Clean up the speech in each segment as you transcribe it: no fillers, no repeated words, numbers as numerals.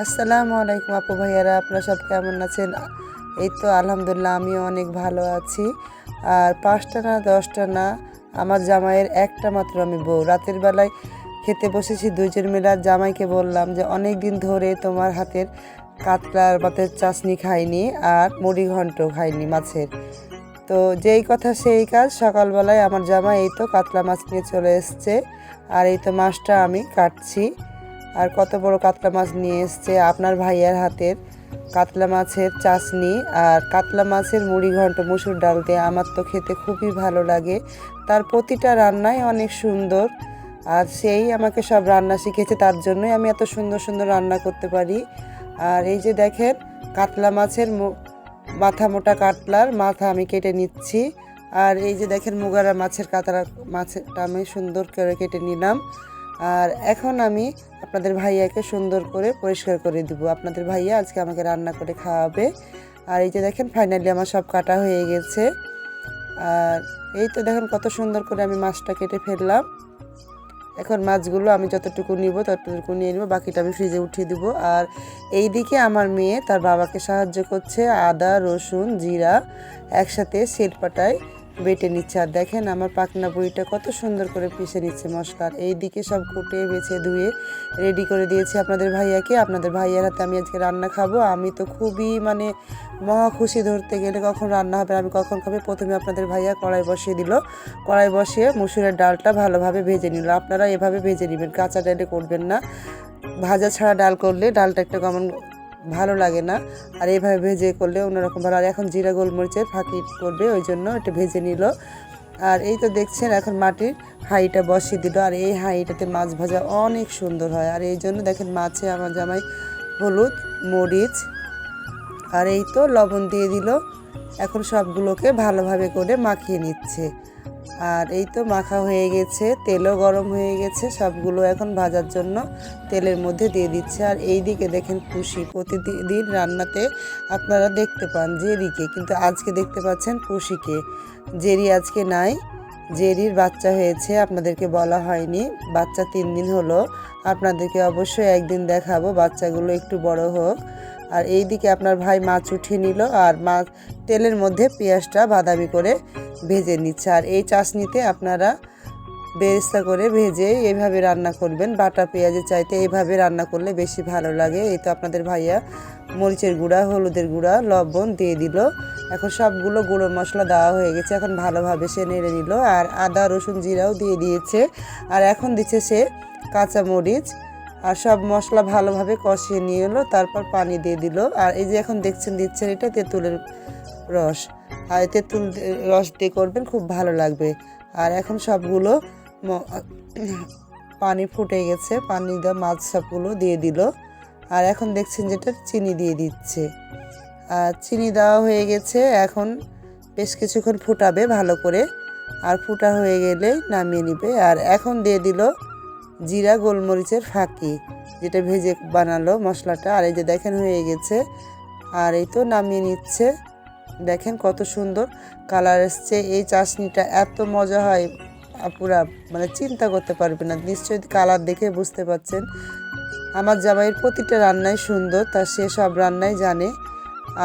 আসসালামু আলাইকুম আপু ভাইয়ারা, আপনারা সব কেমন আছেন? এই তো আলহামদুলিল্লাহ, আমিও অনেক ভালো আছি। আর 5টা না 10টা না, আমার জামাইয়ের একটা মাত্র আমি বউ। রাতের বেলায় খেতে বসেছি দুইজন মিলে, আর জামাইকে বললাম যে অনেক দিন ধরে তোমার হাতের কাতলার মাছের চাশনি খাইনি, আর মুড়ি ঘন্ট খাইনি মাছের। তো যেই কথা সেই কাজ, সকালবেলায় আমার জামাই এই তো কাতলা মাছ নিয়ে চলে এসছে। আর এই তো মাছটা আমি কাটছি। আর কত বড় কাতলা মাছ নিয়ে এসছে আপনার ভাইয়ার হাতের কাতলা মাছের চাশনি আর কাতলা মাছের মুড়ি ঘন্ট মসুর ডাল দিয়ে। আমার তো খেতে খুবই ভালো লাগে, তার প্রতিটা রান্নাই অনেক সুন্দর। আর সেই আমাকে সব রান্না শিখেছে, তার জন্যই আমি এত সুন্দর সুন্দর রান্না করতে পারি। আর এই যে দেখেন, কাতলা মাছের মাথা মোটা কাতলার মাথা আমি কেটে নিচ্ছি। আর এই যে দেখেন, মুগারা মাছের কাতলা মাছটা আমি সুন্দর করে কেটে নিলাম। আর এখন আমি আপনাদের ভাইয়াকে সুন্দর করে পরিষ্কার করে দিব। আপনাদের ভাইয়া আজকে আমাকে রান্না করে খাওয়াবে। আর এই যে দেখেন, ফাইনালি আমার সব কাটা হয়ে গেছে। আর এই তো দেখেন কত সুন্দর করে আমি মাছটা কেটে ফেললাম। এখন মাছগুলো আমি যতটুকু নিব ততটুকু নিয়ে নেব, বাকিটা আমি ফ্রিজে উঠিয়ে দিব। আর এই দিকে আমার মেয়ে তার বাবাকে সাহায্য করছে, আদা রসুন জিরা একসাথে শিলপাটায় বেটে নিচ্ছে। আর দেখেন আমার পাকনা বুড়িটা কত সুন্দর করে পিষে নিচ্ছে মশলার। এই দিকে সব কুটে বেছে ধুয়ে রেডি করে দিয়েছি আপনাদের ভাইয়াকে। আপনাদের ভাইয়ার হাতে আমি আজকে রান্না খাবো। আমি তো খুবই মহা খুশি, ধরতে গেলে কখন রান্না হবে আমি কখন খাবে। প্রথমে আপনাদের ভাইয়া কড়াই বসিয়ে দিল, কড়াই বসিয়ে মসুরের ডালটা ভালোভাবে ভেজে নিল। আপনারা এভাবে ভেজে নেবেন, কাঁচা ডালে করবেন না। ভাজা ছাড়া ডাল করলে ডালটা একটু কেমন ভালো লাগে না, আর এইভাবে ভেজে করলে অন্যরকম ভালো। আর এখন জিরা গোলমরিচের ফাঁকি করবে, ওই জন্য এটা ভেজে নিল। আর এই তো দেখছেন, এখন মাটির হাঁড়িটা বসিয়ে দিল। আর এই হাঁড়িটাতে মাছ ভাজা অনেক সুন্দর হয়। আর এই জন্য দেখেন, মাছে আমার জামাই হলুদ মরিচ আর এই তো লবণ দিয়ে দিল। এখন সবগুলোকে ভালোভাবে করে মাখিয়ে নিচ্ছে। আর এই তো মাখা হয়ে গেছে, তেলও গরম হয়ে গেছে, সবগুলো এখন ভাজার জন্য তেলের মধ্যে দিয়ে দিচ্ছে। আর এই দিকে দেখেন পুষি, প্রতিদিন রান্নাতে আপনারা দেখতে পান জেরিকে, কিন্তু আজকে দেখতে পাচ্ছেন পুষিকে। জেরি আজকে নাই, জেরির বাচ্চা হয়েছে, আপনাদেরকে বলা হয়নি। বাচ্চা 3 দিন হলো, আপনাদেরকে অবশ্যই একদিন দেখাবো, বাচ্চাগুলো একটু বড় হোক। আর এই দিকে আপনার ভাই মাছ উঠিয়ে নিল, আর মাছ তেলের মধ্যে পেঁয়াজটা বাদামি করে ভেজে নিচ্ছে। আর এই চাশনিতে আপনারা বেরেস্তা করে ভেজে এইভাবে রান্না করবেন, বাটা পেঁয়াজের চাইতে এইভাবে রান্না করলে বেশি ভালো লাগে। এই তো আপনাদের ভাইয়া মরিচের গুঁড়া হলুদের গুঁড়া লবণ দিয়ে দিল। এখন সবগুলো গুঁড়ো মশলা দেওয়া হয়ে গেছে, এখন ভালোভাবে সে নেড়ে নিল। আর আদা রসুন জিরাও দিয়ে দিয়েছে। আর এখন দিচ্ছে সে কাঁচা মরিচ, আর সব মশলা ভালোভাবে কষিয়ে নিয়ে এলো, তারপর পানি দিয়ে দিল। আর এই যে এখন দিচ্ছেন এটা তেঁতুলের রস, আর তেঁতুল রস দিয়ে করবেন, খুব ভালো লাগবে। আর এখন সবগুলো পানি ফুটে গেছে, পানি দেওয়া মাছ সবগুলো দিয়ে দিল। আর এখন দেখছেন যেটা চিনি দিয়ে দিচ্ছে। আর চিনি দেওয়া হয়ে গেছে, এখন বেশ কিছুক্ষণ ফুটাবে ভালো করে। আর ফুটা হয়ে গেলে নামিয়ে নিবে। আর এখন দিয়ে দিল জিরা গোলমরিচের ফাঁকি, যেটা ভেজে বানালো মশলাটা। আর এই যে দেখেন হয়ে গেছে, আর এই তো নামিয়ে নিচ্ছে। দেখেন কত সুন্দর কালার এসছে। এই চাশনিটা এত মজা হয়, পুরা চিন্তা করতে পারবে না। নিশ্চয়ই কালার দেখে বুঝতে পারছেন। আমার জামাইয়ের প্রতিটা রান্নাই সুন্দর, তা সে সব রান্নাই জানে।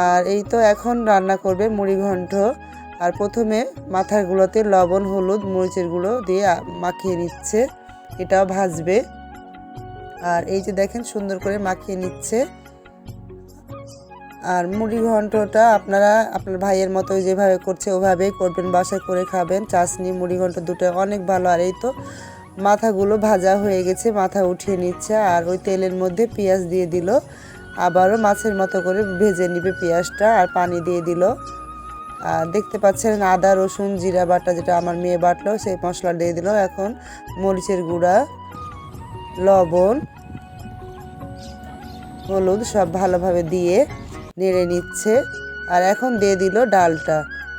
আর এই তো এখন রান্না করবে মুড়ি ঘন্ট। আর প্রথমে মাথাগুলোতে লবণ হলুদ মরিচের গুঁড়ো দিয়ে মাখিয়ে নিচ্ছে, এটাও ভাজবে। আর এই যে দেখেন সুন্দর করে মাখিয়ে নিচ্ছে। আর মুড়ি ঘন্টটা আপনারা আপনার ভাইয়ের মতো যেভাবে করছে ওভাবেই করবেন, বাসায় করে খাবেন। চাশনি মুড়ি ঘন্ট দুটো অনেক ভালো। আর এই তো মাথাগুলো ভাজা হয়ে গেছে, মাথা উঠিয়ে নিচ্ছে। আর ওই তেলের মধ্যে পেঁয়াজ দিয়ে দিল, আবারও মাছের মতো করে ভেজে নিবে পেঁয়াজটা। আর পানি দিয়ে দিল। আর দেখতে পাচ্ছেন আদা রসুন জিরা বাটা, যেটা আমার মেয়ে বাটলো, সেই মশলা দিয়ে দিল। এখন মরিচের গুঁড়া লবণ হলুদ সব ভালোভাবে দিয়ে নেড়ে নিচ্ছে। আর এখন দিয়ে দিল ডালটা,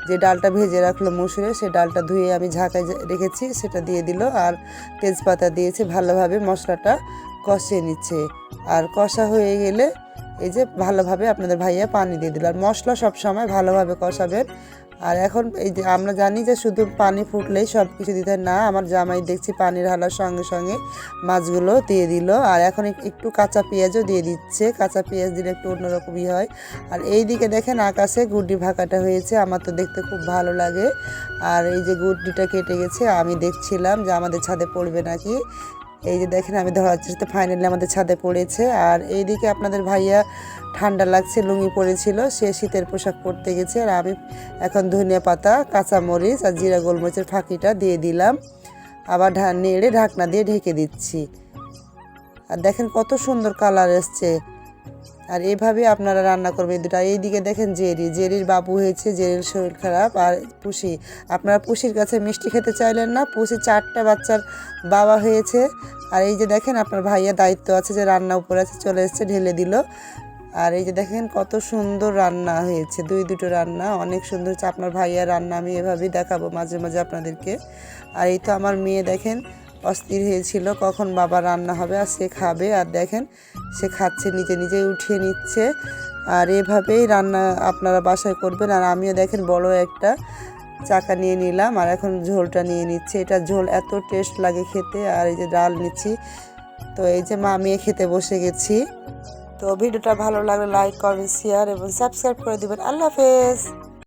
যে ডালটা ভেজে রাখলো মসুরে, সে ডালটা ধুয়ে আমি ঝাঁকায় রেখেছি, সেটা দিয়ে দিল। আর তেজপাতা দিয়েছে, ভালোভাবে মশলাটা কষিয়ে নিচ্ছে। আর কষা হয়ে গেলে এই যে ভালোভাবে আপনাদের ভাইয়া পানি দিয়ে দিল। আর মশলা সব সময় ভালোভাবে কষাবেন, আর এখন এই যে আমরা জানি যে শুধু পানি ফুটলেই সব কিছু দিতে হয় না, আমার জামাই দেখছি পানি ঢালার সঙ্গে সঙ্গে মাছগুলো দিয়ে দিল। আর এখন একটু কাঁচা পেঁয়াজও দিয়ে দিচ্ছে, কাঁচা পেঁয়াজ দিলে একটু অন্যরকমই হয়। আর এই দিকে দেখেন আকাশে গুড্ডি ভাকাটা হয়েছে, আমার তো দেখতে খুব ভালো লাগে। আর এই যে গুড্ডিটা কেটে গেছে, আমি দেখছিলাম যে আমাদের ছাদে পড়বে নাকি। এই যে দেখেন আমি ধরার চেষ্টা, ফাইনালি আমাদের ছাদে পড়েছে। আর এইদিকে আপনাদের ভাইয়া ঠান্ডা লাগছে, লুঙ্গি পরেছিল, সে শীতের পোশাক পরতে গেছে। আর আমি এখন ধনিয়া পাতা, কাঁচামরিচ আর জিরা গোলমরিচের ফাঁকিটা দিয়ে দিলাম, আবার নেড়ে ঢাকনা দিয়ে ঢেকে দিচ্ছি। আর দেখেন কত সুন্দর কালার এসছে। আর এইভাবে আপনারা রান্না করবেন এই দুটা। এইদিকে দেখেন জেরির বাবু হয়েছে, জেরির শরীর খারাপ। আর পুষি, আপনারা পুষির কাছে মিষ্টি খেতে চাইলেন না, পুষি 4টা বাচ্চার বাবা হয়েছে। আর এই যে দেখেন আপনার ভাইয়া দায়িত্ব আছে যে রান্না উপরে আছে, চলে এসছে, ঢেলে দিল। আর এই যে দেখেন কত সুন্দর রান্না হয়েছে, দুটো রান্না অনেক সুন্দর হচ্ছে। আপনার ভাইয়ার রান্না আমি এভাবেই দেখাবো মাঝে মাঝে আপনাদেরকে। আর এই তো আমার মেয়ে দেখেন অস্থির হয়েছিল কখন বাবা রান্না হবে আর সে খাবে। আর দেখেন সে খাচ্ছে, নিজে নিজেই উঠিয়ে নিচ্ছে। আর এভাবেই রান্না আপনারা বাসায় করবেন। আর আমিও দেখেন বড় একটা চাকা নিয়ে নিলাম, আর এখন ঝোলটা নিয়ে নিচ্ছে। এটা ঝোল এত টেস্ট লাগে খেতে। আর এই যে ডাল নিচ্ছি, তো এই যে মা মেয়ে খেতে বসে গেছি। তো ভিডিওটা ভালো লাগলে লাইক, কমেন্ট, শেয়ার এবং সাবস্ক্রাইব করে দিবেন। আল্লাহ হাফেজ।